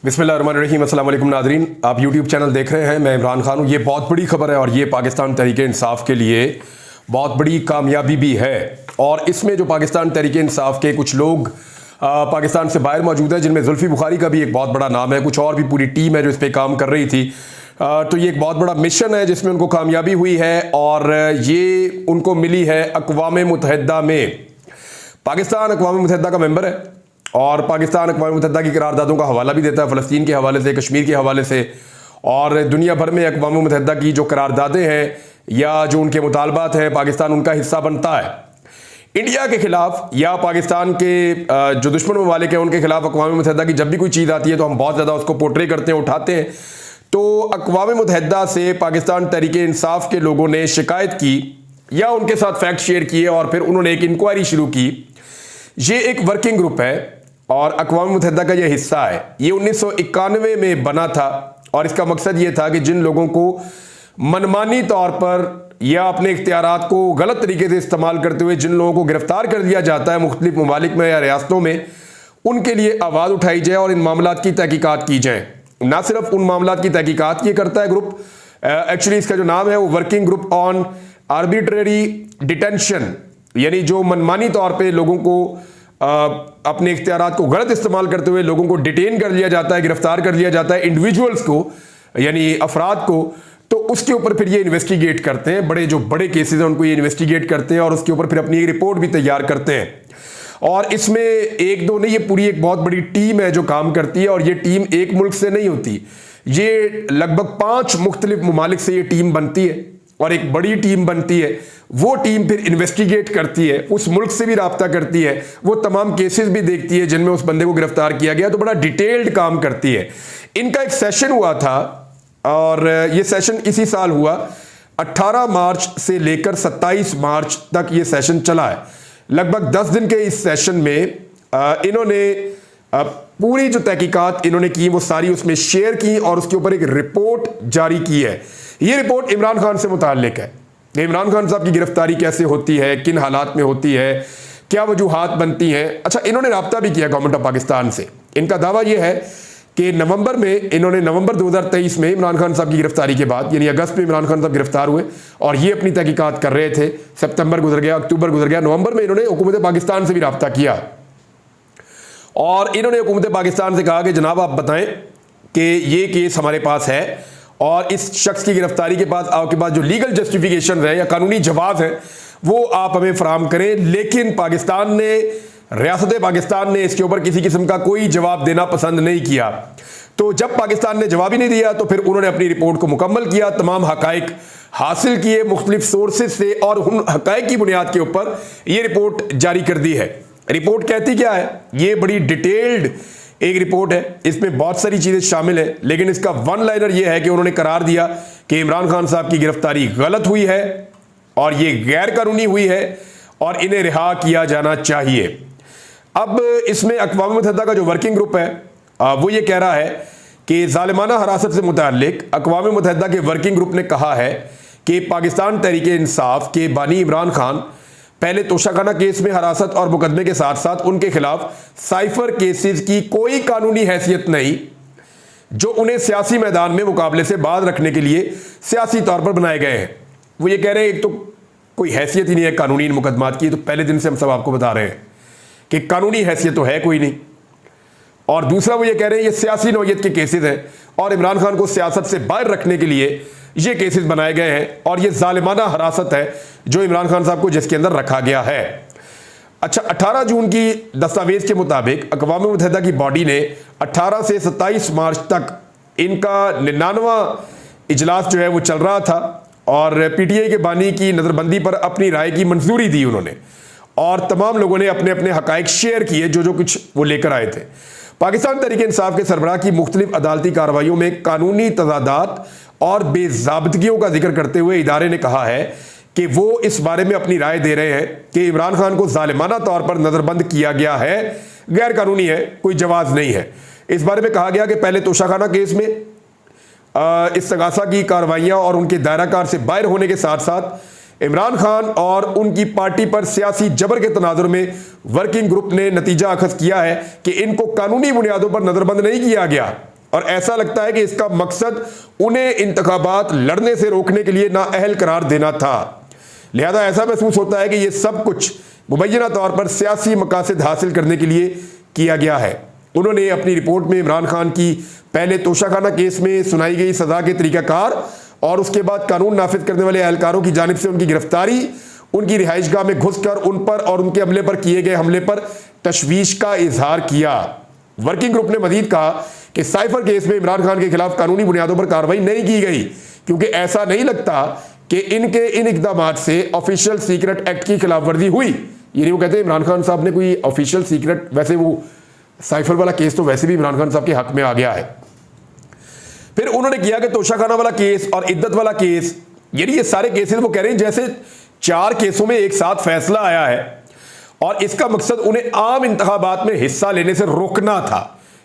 बिस्मिल्लाहिर्रहमानिर्रहीम, अस्सलाम वालेकुम नाज़रीन। आप यूट्यूब चैनल देख रहे हैं, मैं इमरान खान हूँ। ये बहुत बड़ी खबर है और ये पाकिस्तान तहरीक इंसाफ के लिए बहुत बड़ी कामयाबी भी है। और इसमें जो पाकिस्तान तहरीक इंसाफ के कुछ लोग पाकिस्तान से बाहर मौजूद हैं, जिनमें जुल्फी बुखारी का भी एक बहुत बड़ा नाम है, कुछ और भी पूरी टीम है जो इस पर काम कर रही थी। तो ये एक बहुत बड़ा मिशन है जिसमें उनको कामयाबी हुई है और ये उनको मिली है अक़वाम मुत्तहिदा में। पाकिस्तान अक़वाम मुत्तहिदा का मेंबर है और पाकिस्तान अक़वाम मुत्तहिदा की करारदादों का हवाला भी देता है, फ़लस्तीन के हवाले से, कश्मीर के हवाले से। और दुनिया भर में अक़वाम मुत्तहिदा की जो करारदादें हैं या जो उनके मुतालबात हैं, पाकिस्तान उनका हिस्सा बनता है। इंडिया के खिलाफ या पाकिस्तान के जो दुश्मन ममालिक हैं उनके खिलाफ अक़वाम मुत्तहिदा की जब भी कोई चीज़ आती है तो हम बहुत ज़्यादा उसको पोर्ट्रे करते हैं, उठाते हैं। तो अक़वाम मुत्तहिदा से पाकिस्तान तहरीक इंसाफ के लोगों ने शिकायत की या उनके साथ फैक्ट शेयर किए और फिर उन्होंने एक इंक्वायरी शुरू की। ये एक वर्किंग ग्रुप है और अक़वाम मुत्तहिदा का यह हिस्सा है। ये 1991 में बना था और इसका मकसद ये था कि जिन लोगों को मनमानी तौर पर या अपने इख्तियारात को गलत तरीके से इस्तेमाल करते हुए जिन लोगों को गिरफ्तार कर दिया जाता है मुख्तलिफ ममालिक में या रियासतों में, उनके लिए आवाज़ उठाई जाए और इन मामलात की तहकीकात की जाए। ना सिर्फ उन मामलात की तहकीकात ये करता है ग्रुप, एक्चुअली इसका जो नाम है वो working group on arbitrary detention, यानी जो मनमानी तौर पर लोगों को अपने इख्तियारात को गलत इस्तेमाल करते हुए लोगों को डिटेन कर लिया जाता है, गिरफ्तार कर लिया जाता है, इंडिविजुअल्स को यानी अफराद को। तो उसके ऊपर फिर ये इन्वेस्टिगेट करते हैं, जो बड़े केसेस हैं उनको ये इन्वेस्टिगेट करते हैं और उसके ऊपर फिर अपनी एक रिपोर्ट भी तैयार करते हैं। और इसमें एक दो नहीं, ये पूरी एक बहुत बड़ी टीम है जो काम करती है। और ये टीम एक मुल्क से नहीं होती, ये लगभग 5 मुख्तलिफ ममालिक से ये टीम बनती है और एक बड़ी टीम बनती है। वो टीम फिर इन्वेस्टिगेट करती है, उस मुल्क से भी राब्ता करती है, वो तमाम केसेस भी देखती है जिनमें उस बंदे को गिरफ्तार किया गया, तो बड़ा डिटेल्ड काम करती है। इनका एक सेशन हुआ था और ये सेशन इसी साल हुआ, 18 मार्च से लेकर 27 मार्च तक ये सेशन चला है। लगभग 10 दिन के इस सेशन में इन्होंने पूरी जो तहकीकात इन्होंने की वो सारी उसमें शेयर की और उसके ऊपर एक रिपोर्ट जारी की है। ये रिपोर्ट इमरान खान से मुताल्लिक है। इमरान खान साहब की गिरफ्तारी कैसे होती है, किन हालात में होती है, क्या वजूहात बनती हैं। अच्छा, इन्होंने राब्ता भी किया गवर्नमेंट ऑफ पाकिस्तान से। इनका दावा यह है कि नवंबर 2023 में इमरान खान साहब की गिरफ्तारी के बाद, यानी अगस्त में इमरान खान साहब गिरफ्तार हुए और ये अपनी तहकीकात कर रहे थे। सितंबर गुजर गया, अक्टूबर गुजर गया, नवंबर में इन्होंने हुकूमत पाकिस्तान से भी राब्ता किया और इन्होंने हुकूमत पाकिस्तान से कहा कि जनाब आप बताएं कि ये केस हमारे पास है और इस शख्स की गिरफ्तारी के बाद आपके पास जो लीगल जस्टिफिकेशन है या कानूनी जवाब है वो आप हमें फराम करें। लेकिन पाकिस्तान ने, रियासत पाकिस्तान ने इसके ऊपर किसी किस्म का कोई जवाब देना पसंद नहीं किया। तो जब पाकिस्तान ने जवाब ही नहीं दिया तो फिर उन्होंने अपनी रिपोर्ट को मुकम्मल किया, तमाम हकाइक हासिल किए मुख्तलिफ सोर्सेज से और उन हकाइक की बुनियाद के ऊपर ये रिपोर्ट जारी कर दी है। रिपोर्ट कहती क्या है? ये बड़ी डिटेल्ड एक रिपोर्ट है, इसमें बहुत सारी चीज़ें शामिल है, लेकिन इसका वन लाइनर यह है कि उन्होंने करार दिया कि इमरान खान साहब की गिरफ्तारी गलत हुई है और ये गैर कानूनी हुई है और इन्हें रिहा किया जाना चाहिए। अब इसमें अक़वाम मुत्तहिदा का जो वर्किंग ग्रुप है वो ये कह रहा है कि ज़ालिमाना हिरासत से मुताल्लिक अक़वाम मुत्तहिदा के वर्किंग ग्रुप ने कहा है कि पाकिस्तान तहरीक इंसाफ के बानी इमरान खान पहले तोशाखाना केस में हिरासत और मुकदमे के साथ साथ उनके खिलाफ साइफर केसेस की कोई कानूनी हैसियत नहीं, जो उन्हें सियासी मैदान में मुकाबले से बाज रखने के लिए सियासी तौर पर बनाए गए हैं। वो ये कह रहे हैं एक तो कोई हैसियत ही नहीं है कानूनी इन मुकदमात की, तो पहले दिन से हम सब आपको बता रहे हैं कि कानूनी हैसियत तो है कोई नहीं। और दूसरा वो ये कह रहे हैं ये सियासी नौयत के केसेस हैं और इमरान खान को सियासत से बाहर रखने के लिए ये केसेस बनाए गए हैं और ये ज़ालिमाना हिरासत है जो इमरान खान साहब को जिसके अंदर रखा गया है। अच्छा, 18 जून की दस्तावेज के मुताबिक अक़वाम मुत्तहिदा की बॉडी ने 18 से 27 मार्च तक इनका 99वां इजलास जो है वो चल रहा था और PTI के बानी की नज़रबंदी पर अपनी राय की मंजूरी दी उन्होंने और तमाम लोगों ने अपने अपने हकाइक शेयर किए जो कुछ वो लेकर आए थे। पाकिस्तान तहरीक इंसाफ के सरबराह की मुख्तलिफ अदालती कार्रवाइयों में कानूनी तजादात और बेज़ाब्तगियों का जिक्र करते हुए इदारे ने कहा है कि वो इस बारे में अपनी राय दे रहे हैं कि इमरान खान को ज़ालिमाना तौर पर नज़रबंद किया गया है, गैर कानूनी है, कोई जवाज़ नहीं है। इस बारे में कहा गया कि पहले तोशाखाना केस में इस्तगासा की कार्रवाइयाँ और उनके दायराकार से बाहर होने के साथ साथ इमरान खान और उनकी पार्टी पर सियासी जबर के तनाजुर में वर्किंग ग्रुप ने नतीजा अखज़ किया है कि इनको कानूनी बुनियादों पर नज़रबंद नहीं किया गया, और ऐसा लगता है कि इसका मकसद उन्हें इंतखाबात लड़ने से रोकने के लिए नाअहल करार देना था। लिहाजा ऐसा महसूस होता है कि यह सब कुछ मुबैना तौर पर सियासी मकासद हासिल करने के लिए किया गया है। उन्होंने अपनी रिपोर्ट में इमरान खान की पहले तोशाखाना केस में सुनाई गई सजा के तरीकाकार और उसके बाद कानून नाफिज करने वाले एहलकारों की जानिब से उनकी गिरफ्तारी, उनकी रिहाइशगाह में घुसकर उन पर और उनके अमले पर किए गए हमले पर तशवीश का इजहार किया। वर्किंग ग्रुप ने मजीद कहा कि साइफर केस में इमरान खान के खिलाफ कानूनी बुनियादों पर कार्रवाई नहीं की गई क्योंकि ऐसा नहीं लगता कि इनके इन इकदाम से ऑफिशियल सीक्रेट एक्ट की खिलाफ वर्जी हुई। यानी वो कहते हैं इमरान खान साहब ने कोई ऑफिशियल सीक्रेट, वैसे वो साइफर वाला केस तो वैसे भी इमरान खान साहब के हक में आ गया है। फिर उन्होंने किया कि तोशाखाना वाला केस और इद्दत वाला केस, यानी ये सारे केसेस वो कह रहे हैं जैसे 4 केसों में एक साथ फैसला आया है और इसका मकसद उन्हें आम इंतखाबात में हिस्सा लेने से रोकना था।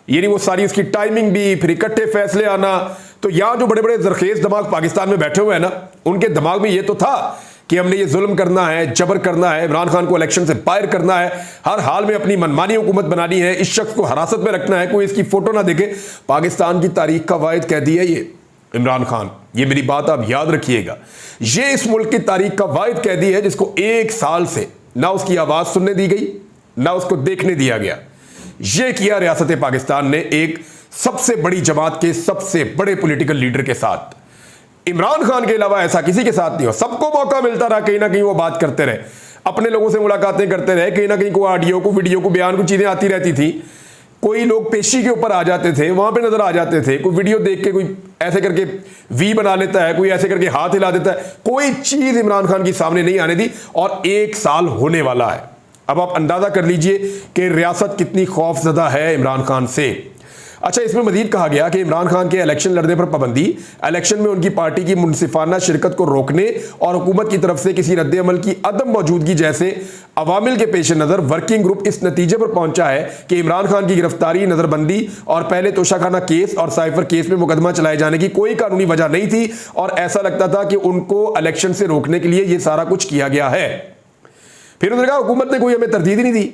यानी वो सारी उसकी टाइमिंग भी, फिर इकट्ठे फैसले आना। तो यहां जो बड़े बड़े जरखेज दिमाग पाकिस्तान में बैठे हुए हैं ना, उनके दिमाग में ये तो था कि हमने ये जुल्म करना है, जबर करना है, इमरान खान को इलेक्शन से बाहर करना है, हर हाल में अपनी मनमानी हुकूमत बनानी है, इस शख्स को हिरासत में रखना है, कोई इसकी फोटो ना देखे। पाकिस्तान की तारीख का वाहिद कैदी है ये इमरान खान, ये मेरी बात आप याद रखिएगा। ये इस मुल्क की तारीख का वाहिद कैदी है जिसको 1 साल से ना उसकी आवाज सुनने दी गई, ना उसको देखने दिया गया। यह किया रियासत पाकिस्तान ने एक सबसे बड़ी जमात के सबसे बड़े पॉलिटिकल लीडर के साथ। इमरान खान के अलावा ऐसा किसी के साथ नहीं हो। सबको मौका मिलता रहा, कहीं ना कहीं वो बात करते रहे, अपने लोगों से मुलाकातें करते रहे, कहीं ना कहीं को ऑडियो को, वीडियो को, बयान को चीजें आती रहती थी। कोई लोग पेशी के ऊपर आ जाते थे, वहां पे नजर आ जाते थे, कोई वीडियो देख के कोई ऐसे करके वी बना लेता है, कोई ऐसे करके हाथ हिला देता है। कोई चीज इमरान खान की सामने नहीं आने दी और 1 साल होने वाला है। अब आप अंदाजा कर लीजिए कि रियासत कितनी खौफजदा है इमरान खान से। अच्छा, इसमें मजीद कहा गया कि इमरान खान के इलेक्शन लड़ने पर पाबंदी, इलेक्शन में उनकी पार्टी की मुनसिफाना शिरकत को रोकने और हुकूमत की तरफ से किसी रद्द अमल की अदम मौजूदगी जैसे अवामिल के पेश नज़र वर्किंग ग्रुप इस नतीजे पर पहुंचा है कि इमरान खान की गिरफ्तारी, नज़रबंदी और पहले तोशाखाना केस और साइफर केस में मुकदमा चलाए जाने की कोई कानूनी वजह नहीं थी और ऐसा लगता था कि उनको इलेक्शन से रोकने के लिए यह सारा कुछ किया गया है। फिर उन्होंने कहा हुकूमत ने कोई हमें तरदीद ही नहीं दी,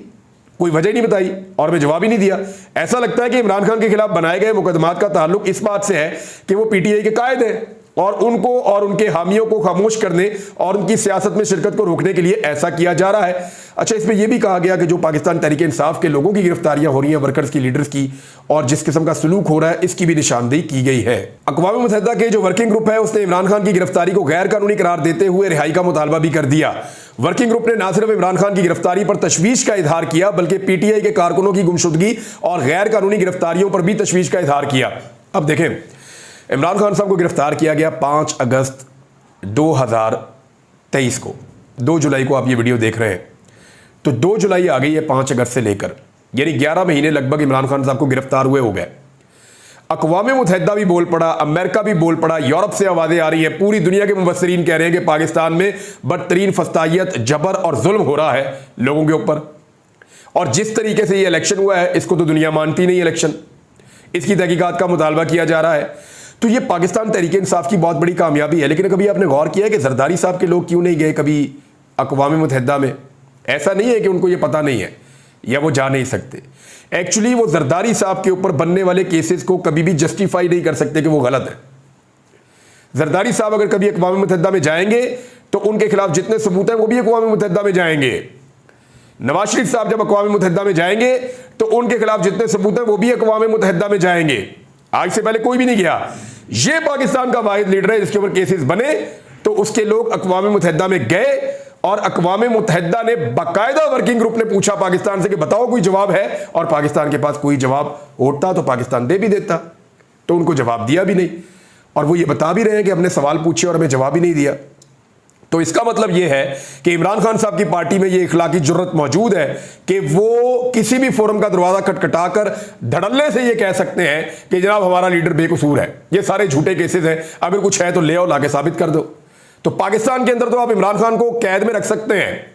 कोई वजह नहीं बताई और हमें जवाब ही नहीं दिया। ऐसा लगता है कि इमरान खान के खिलाफ बनाए गए मुकदमात का ताल्लुक इस बात से है कि वो पीटीआई के कायद हैं और उनको और उनके हामियों को खामोश करने और उनकी सियासत में शिरकत को रोकने के लिए ऐसा किया जा रहा है। अच्छा, इसमें यह भी कहा गया कि जो पाकिस्तान तहरीक इंसाफ के लोगों की गिरफ्तारियां हो रही हैं, वर्कर्स की, लीडर्स की, और जिस किस्म का सलूक हो रहा है, इसकी भी निशानदेही की गई है। अक़वाम मुत्तहिदा के जो वर्किंग ग्रुप है उसने इमरान खान की गिरफ्तारी को गैर कानूनी करार देते हुए रिहाई का मुतालबा भी कर दिया। वर्किंग ग्रुप ने न सिर्फ इमरान खान की गिरफ्तारी पर तशवीश का इजहार किया बल्कि पीटीआई के कारकुनों की गुमशुदगी और गैर कानूनी गिरफ्तारियों पर भी तशवीश का इजहार किया। अब देखें, इमरान खान साहब को गिरफ्तार किया गया 5 अगस्त 2023 को। 2 जुलाई को आप ये वीडियो देख रहे हैं, तो 2 जुलाई आ गई है 5 अगस्त से लेकर, यानी 11 महीने लगभग इमरान खान साहब को गिरफ्तार हुए हो गए। अक़वाम मुत्तहिदा भी बोल पड़ा, अमेरिका भी बोल पड़ा, यूरोप से आवाज़ें आ रही हैं, पूरी दुनिया के मुबस्सिरीन कह रहे हैं कि पाकिस्तान में बदतरीन फस्तायत, जबर और जुल्म हो रहा है लोगों के ऊपर। और जिस तरीके से ये इलेक्शन हुआ है इसको तो दुनिया मानती नहीं। इलेक्शन, इसकी तहकीकात का मुतालबा किया जा रहा है। तो ये पाकिस्तान तहरीक इंसाफ की बहुत बड़ी कामयाबी है। लेकिन कभी आपने गौर किया है कि जरदारी साहब के लोग क्यों नहीं गए कभी अक़वाम मुत्तहिदा में? ऐसा नहीं है कि उनको ये पता नहीं है या वो जा नहीं सकते। एक्चुअली वो जरदारी साहब के ऊपर बनने वाले केसेस को कभी भी जस्टिफाई नहीं कर सकते कि वो गलत है। जरदारी साहब अगर कभी अक़वाम मुत्तहिदा में जाएंगे तो उनके खिलाफ जितने सबूत हैं वो भी अक़वाम मुत्तहिदा में जाएंगे। नवाज शरीफ साहब जब अक़वाम मुत्तहिदा में जाएंगे तो उनके खिलाफ जितने सबूत हैं वो भी अक़वाम मुत्तहिदा में जाएंगे। आज से पहले कोई भी नहीं गया। ये पाकिस्तान का वाहिद लीडर है जिसके ऊपर केसेस बने, तो उसके लोग अक़वाम मुत्तहिदा में गए और अक़वाम मुत्तहिदा ने बाकायदा वर्किंग ग्रुप ने पूछा पाकिस्तान से कि बताओ कोई जवाब है, और पाकिस्तान के पास कोई जवाब होता तो पाकिस्तान दे भी देता, तो उनको जवाब दिया भी नहीं। और वो ये बता भी रहे हैं कि हमने सवाल पूछे और हमें जवाब ही नहीं दिया। तो इसका मतलब यह है कि इमरान खान साहब की पार्टी में यह इखलाकी जुर्रत मौजूद है कि वो किसी भी फोरम का दरवाजा खटखटाकर धड़ल्ले से यह कह सकते हैं कि जनाब हमारा लीडर बेकसूर है, ये सारे झूठे केसेस हैं, अगर कुछ है तो ले आओ, लाके साबित कर दो। तो पाकिस्तान के अंदर तो आप इमरान खान को कैद में रख सकते हैं,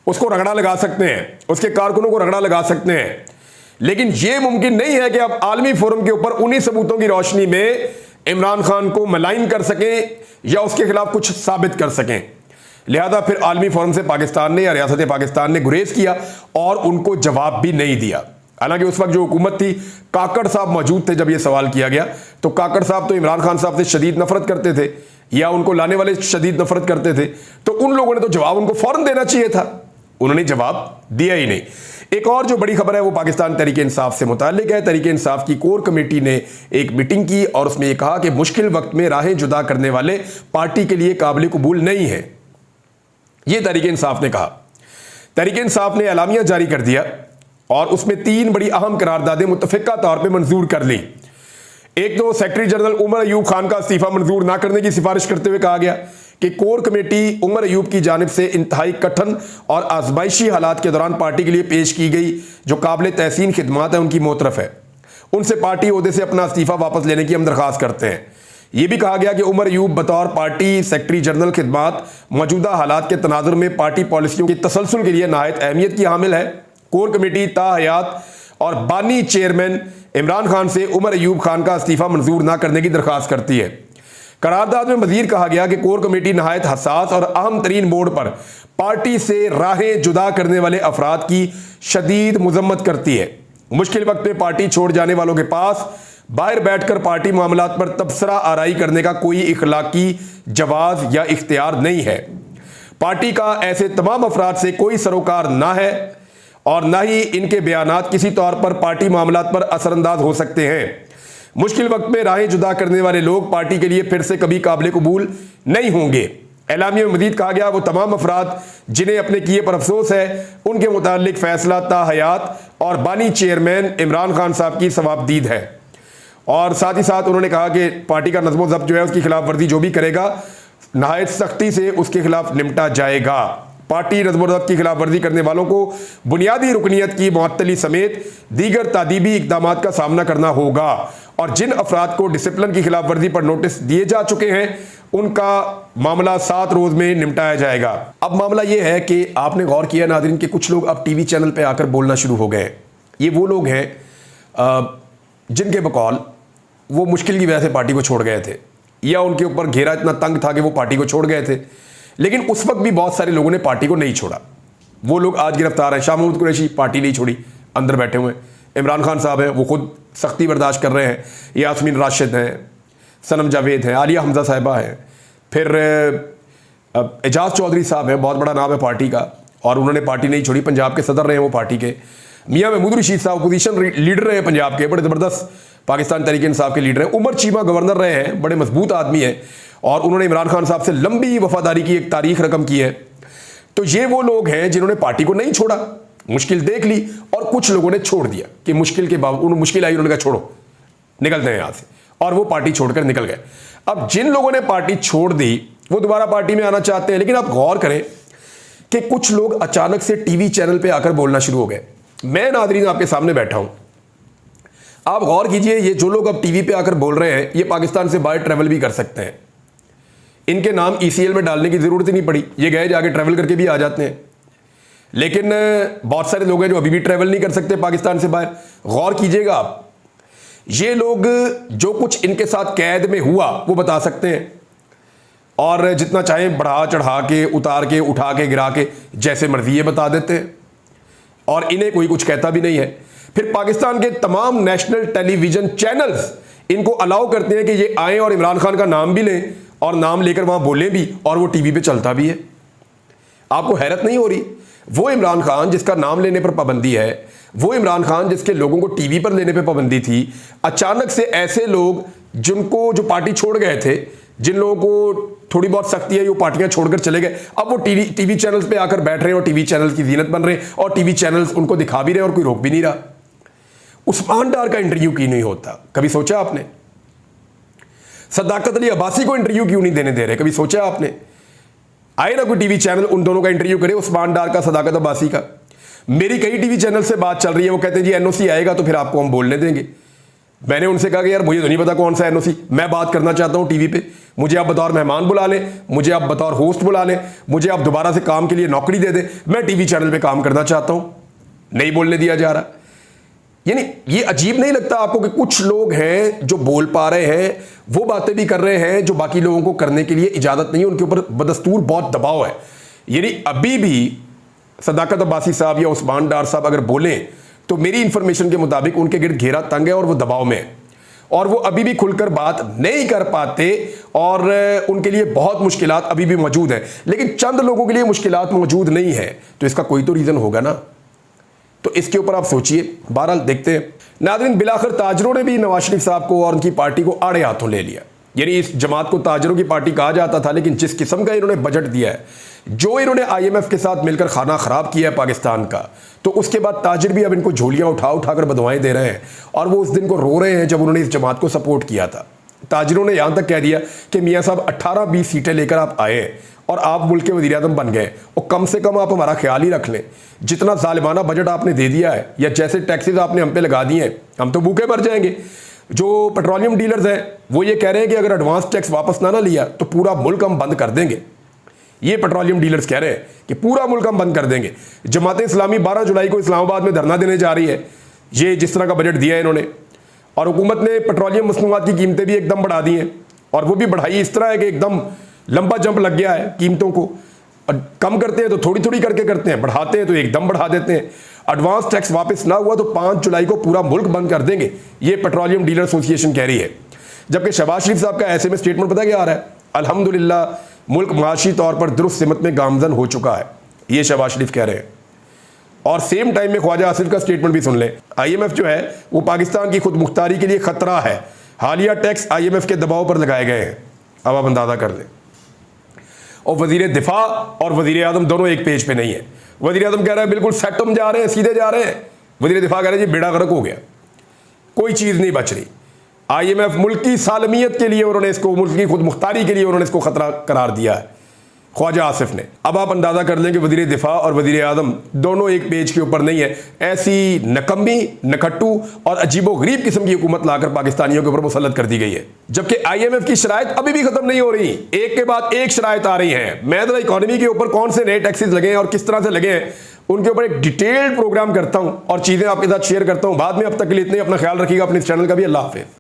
उसको रगड़ा लगा सकते हैं, उसके कारकुनों को रगड़ा लगा सकते हैं, लेकिन यह मुमकिन नहीं है कि आप आलमी फोरम के ऊपर उन्हीं सबूतों की रोशनी में इमरान खान को मलाइन कर सकें या उसके खिलाफ कुछ साबित कर सकें। लिहाजा फिर आलमी फोरम से पाकिस्तान ने या रियासत पाकिस्तान ने गुरेज किया और उनको जवाब भी नहीं दिया। हालांकि उस वक्त जो हुकूमत थी, काकड़ साहब मौजूद थे जब यह सवाल किया गया, तो काकड़ साहब तो इमरान खान साहब से शदीद नफरत करते थे या उनको लाने वाले शदीद नफरत करते थे, तो उन लोगों ने तो जवाब उनको फौरन देना चाहिए था, उन्होंने जवाब दिया ही नहीं। एक और जो बड़ी खबर है वो पाकिस्तान तहरीक इंसाफ से मुताल्लिक है। तहरीक इंसाफ की कोर कमेटी ने एक मीटिंग की और उसमें यह कहा कि मुश्किल वक्त में राहें जुदा करने वाले पार्टी के लिए काबिल कबूल नहीं है, यह तहरीक इंसाफ ने कहा। तहरीक इंसाफ ने एलामिया जारी कर दिया और उसमें 3 बड़ी अहम करारदादें मुत्तफिका तौर पर मंजूर कर ली। एक तो सेक्रेटरी जनरल उमर अयूब खान का इस्तीफा मंजूर ना करने की सिफारिश करते हुए कहा गया कि कोर कमेटी उमर अयूब की जानिब से इंतहाई कठिन और आजमाइशी हालात के दौरान पार्टी के लिए पेश की गई जो काबिल तहसीन खिदमात है उनकी मोतरफ है, उनसे पार्टी ओहदे से अपना इस्तीफा वापस लेने की हम दरख्वास्त करते हैं। यह भी कहा गया कि उमर अयूब बतौर पार्टी सेक्रेटरी जनरल खिदमात मौजूदा हालात के तनाजुर में पार्टी पॉलिसियों की तसलसल के लिए नहायत अहमियत की हामिल है। कोर कमेटी ताहयात और बानी चेयरमैन इमरान खान से उमर अयूब खान का इस्तीफा मंजूर ना करने की दरख्वास्त करती है। करारदाद में मजीद कहा गया कि कोर कमेटी नहायत हसास और अहम तरीन बोर्ड पर पार्टी से राहें जुदा करने वाले अफराद की शदीद मजम्मत करती है। मुश्किल वक्त में पार्टी छोड़ जाने वालों के पास बाहर बैठकर पार्टी मामलात पर तबसरा आराई करने का कोई इखलाकी जवाज या इख्तियार नहीं है। पार्टी का ऐसे तमाम अफराद से कोई सरोकार ना है और ना ही इनके बयानात किसी तौर पर पार्टी मामलात पर असरअंदाज हो सकते हैं। मुश्किल वक्त में राहें जुदा करने वाले लोग पार्टी के लिए फिर से कभी काबिल कबूल नहीं होंगे। एलामिया में मजीद कहा गया वो तमाम अफराद जिन्हें अपने किए पर अफसोस है उनके मुतालिक फैसला ताहयात और बानी चेयरमैन इमरान खान साहब की सवाबदीद है। और साथ ही साथ उन्होंने कहा कि पार्टी का नज़्म ज़ब्त जो है उसकी खिलाफ वर्जी जो भी करेगा नहायत सख्ती से उसके खिलाफ निपटा जाएगा। पार्टी नज़्म ज़ब्त की खिलाफ वर्जी करने वालों को बुनियादी रुकनियत की मुअत्तली समेत दीगर तादीबी इक़दामात का सामना करना होगा और जिन अफराद को डिसिप्लिन की खिलाफ वर्जी पर नोटिस दिए जा चुके हैं उनका मामला 7 रोज में निपटाया जाएगा। अब मामला यह है कि आपने गौर किया नाज़रीन कि कुछ लोग अब टीवी चैनल पे आकर बोलना शुरू हो गए। ये वो लोग हैं जिनके बकौल वो मुश्किल की वजह से पार्टी को छोड़ गए थे या उनके ऊपर घेरा इतना तंग था कि वो पार्टी को छोड़ गए थे, लेकिन उस वक्त भी बहुत सारे लोगों ने पार्टी को नहीं छोड़ा। वो लोग आज गिरफ्तार हैं। शाह महमूद कुरैशी पार्टी नहीं छोड़ी, अंदर बैठे हुए हैं। इमरान खान साहब हैं, वो खुद सख्ती बर्दाश्त कर रहे हैं। यास्मीन राशिद हैं, सनम जावेद हैं, आलिया हमजा साहिबा हैं, फिर एजाज चौधरी साहब हैं, बहुत बड़ा नाम है पार्टी का और उन्होंने पार्टी नहीं छोड़ी। पंजाब के सदर रहे हैं वो पार्टी के। मियाँ महमूद रशीद साहब अपोजिशन लीडर रहे हैं पंजाब के, बड़े ज़बरदस्त पाकिस्तान तहरीक इंसाफ के लीडर हैं। उमर चीमा गवर्नर रहे हैं, बड़े मजबूत आदमी हैं और उन्होंने इमरान खान साहब से लंबी वफादारी की एक तारीख रकम की है। तो ये वो लोग हैं जिन्होंने पार्टी को नहीं छोड़ा, मुश्किल देख ली और कुछ लोगों ने छोड़ दिया कि मुश्किल के बावजूद मुश्किल आई, उन्होंने कहा छोड़ो निकलते हैं यहाँ से, और वो पार्टी छोड़कर निकल गए। अब जिन लोगों ने पार्टी छोड़ दी वो दोबारा पार्टी में आना चाहते हैं, लेकिन आप गौर करें कि कुछ लोग अचानक से टीवी चैनल पे आकर बोलना शुरू हो गए। मैं नाज़रीन आपके सामने बैठा हूं, आप गौर कीजिए, ये जो लोग अब टीवी पे आकर बोल रहे हैं ये पाकिस्तान से बाहर ट्रैवल भी कर सकते हैं। इनके नाम ECL में डालने की जरूरत ही नहीं पड़ी, ये गए जाके ट्रैवल करके भी आ जाते हैं। लेकिन बहुत सारे लोग हैं जो अभी भी ट्रैवल नहीं कर सकते पाकिस्तान से बाहर। गौर कीजिएगा आप, ये लोग जो कुछ इनके साथ कैद में हुआ वो बता सकते हैं और जितना चाहें बढ़ा चढ़ा के, उतार के, उठा के, गिरा के, जैसे मर्जी ये बता देते हैं और इन्हें कोई कुछ कहता भी नहीं है। फिर पाकिस्तान के तमाम नेशनल टेलीविजन चैनल्स इनको अलाउ करते हैं कि ये आए और इमरान खान का नाम भी लें और नाम लेकर वहां बोलें भी और वो टीवी पे चलता भी है। आपको हैरत नहीं हो रही? वो इमरान खान जिसका नाम लेने पर पाबंदी है, वो इमरान खान जिसके लोगों को टीवी पर लेने पर पाबंदी थी, अचानक से ऐसे लोग जिनको जो पार्टी छोड़ गए थे, जिन लोगों को थोड़ी बहुत सख्ती है वो पार्टियां छोड़कर चले गए, अब वो टीवी चैनल्स पे आकर बैठ रहे हैं और टीवी चैनल्स की जीनत बन रहे हैं और टीवी चैनल्स उनको दिखा भी रहे हैं और कोई रोक भी नहीं रहा। उस्मान डार का इंटरव्यू क्यों नहीं होता? कभी सोचा आपने? सदाकत अली अब्बासी को इंटरव्यू क्यों नहीं देने दे रहे? कभी सोचा आपने? आए ना कोई टीवी चैनल उन दोनों का इंटरव्यू करे, उस्मान डार का, सदाकत अब्बासी का। मेरी कई टीवी चैनल से बात चल रही है, वो कहते हैं जी NOC आएगा तो फिर आपको हम बोलने देंगे। मैंने उनसे कहा कि यार मुझे तो नहीं पता कौन सा NOC, मैं बात करना चाहता हूं टीवी पे, मुझे आप बतौर मेहमान बुला लें, मुझे आप बतौर होस्ट बुला लें, मुझे आप दोबारा से काम के लिए नौकरी दे दें, मैं टीवी चैनल पे काम करना चाहता हूं। नहीं बोलने दिया जा रहा। यानी ये अजीब नहीं लगता आपको कि कुछ लोग हैं जो बोल पा रहे हैं, वो बातें भी कर रहे हैं जो बाकी लोगों को करने के लिए इजाजत नहीं है, उनके ऊपर बदस्तूर बहुत दबाव है। यानी अभी भी सदाकत अब्बासी साहब या उस्मान डार साहब अगर बोलें तो मेरी इंफॉर्मेशन के मुताबिक उनके गिर्द घेरा तंग है और वो दबाव में है और वो अभी भी खुलकर बात नहीं कर पाते और उनके लिए बहुत मुश्किलात अभी भी मौजूद हैं। लेकिन चंद लोगों के लिए मुश्किलात मौजूद नहीं है, तो इसका कोई तो रीज़न होगा ना। तो इसके ऊपर आप सोचिए। बहरहाल देखते हैं। नाज़रीन, बिलाखिर ताजरों ने भी नवाज शरीफ साहब को और उनकी पार्टी को आड़े हाथों ले लिया। यानी इस जमात को ताजरों की पार्टी कहा जाता था, लेकिन जिस किस्म का इन्होंने बजट दिया है, जो इन्होंने IMF के साथ मिलकर खाना खराब किया है पाकिस्तान का, तो उसके बाद ताजिर भी अब इनको झोलियां उठा उठाकर बदवाएं दे रहे हैं और वो उस दिन को रो रहे हैं जब उन्होंने इस जमात को सपोर्ट किया था। ताजिरों ने यहां तक कह दिया कि मियाँ साहब 18-20 सीटें लेकर आप आए और आप मुल्क के वज़ीर-ए-आज़म बन गए, और कम से कम आप हमारा ख्याल ही रख लें। जितना ज़ालिमाना बजट आपने दे दिया है या जैसे टैक्सेस आपने हम पे लगा दिए हैं, हम तो भूखे मर जाएंगे। जो पेट्रोलियम डीलर्स हैं वो ये कह रहे हैं कि अगर एडवांस टैक्स वापस ना लिया तो पूरा मुल्क हम बंद कर देंगे। ये पेट्रोलियम डीलर्स कह रहे हैं कि पूरा मुल्क हम बंद कर देंगे। जमात इस्लामी 12 जुलाई को इस्लामाबाद में धरना देने जा रही है, ये जिस तरह का बजट दिया है इन्होंने। और हुकूमत ने पेट्रोलियम मसनूआत की कीमतें भी एकदम बढ़ा दी हैं, और वो भी बढ़ाई इस तरह है कि एकदम लंबा जंप लग गया है कीमतों को। कम करते हैं तो थोड़ी थोड़ी करके करते हैं, बढ़ाते हैं तो एकदम बढ़ा देते हैं। एडवांस टैक्स वापस ना हुआ तो 5 जुलाई को पूरा मुल्क बंद कर देंगे, ये पेट्रोलियम डीलर एसोसिएशन कह रही है। जबकि शहबाज शरीफ साहब का ऐसे में स्टेटमेंट पता क्या आ रहा है, अल्हम्दुलिल्लाह मुल्क माशी तौर पर दुरुस्त सिमत में गामजन हो चुका है, ये शहबाज शरीफ कह रहे हैं। और सेम टाइम में ख्वाजा आसिफ का स्टेटमेंट भी सुन लें। IMF जो है वो पाकिस्तान की खुद मुख्तारी के लिए खतरा है, हालिया टैक्स IMF के दबाव पर लगाए गए हैं। अब आप अंदाजा कर लें। और वजीर दिफा और वजीर आजम दोनों एक पेज पे नहीं है। वजीर आजम कह रहा है बिल्कुल सेट हम जा रहे हैं, सीधे जा रहे हैं। वजीर दिफा कह रहे हैं जी बेड़ा गर्क हो गया, कोई चीज़ नहीं बच रही। IMF मुल्क की सालमियत के लिए उन्होंने इसको, मुल्क की खुद मुख्तारी के लिए उन्होंने इसको खतरा करार दिया है ख्वाजा आसिफ ने। अब आप अंदाज़ा कर लें कि वज़ीर दिफा और वज़ीर आज़म दोनों एक पेज के ऊपर नहीं है। ऐसी नकम्मी, नकट्टू और अजीबो गरीब किस्म की हुकूमत लाकर पाकिस्तानियों के ऊपर मुसल्लत कर दी गई है, जबकि IMF की शराइत अभी भी खत्म नहीं हो रही, एक के बाद एक शराइत आ रही हैं। मैं तो इकॉनमी के ऊपर कौन से नए टैक्सेस लगे हैं और किस तरह से लगे हैं उनके ऊपर एक डिटेल्ड प्रोग्राम करता हूँ और चीज़ें आपके साथ शेयर करता हूँ बाद में। अब तक के लिए इतने, अपना ख्याल रखिएगा, अपने इस चैनल का भी। अल्लाह हाफिज़।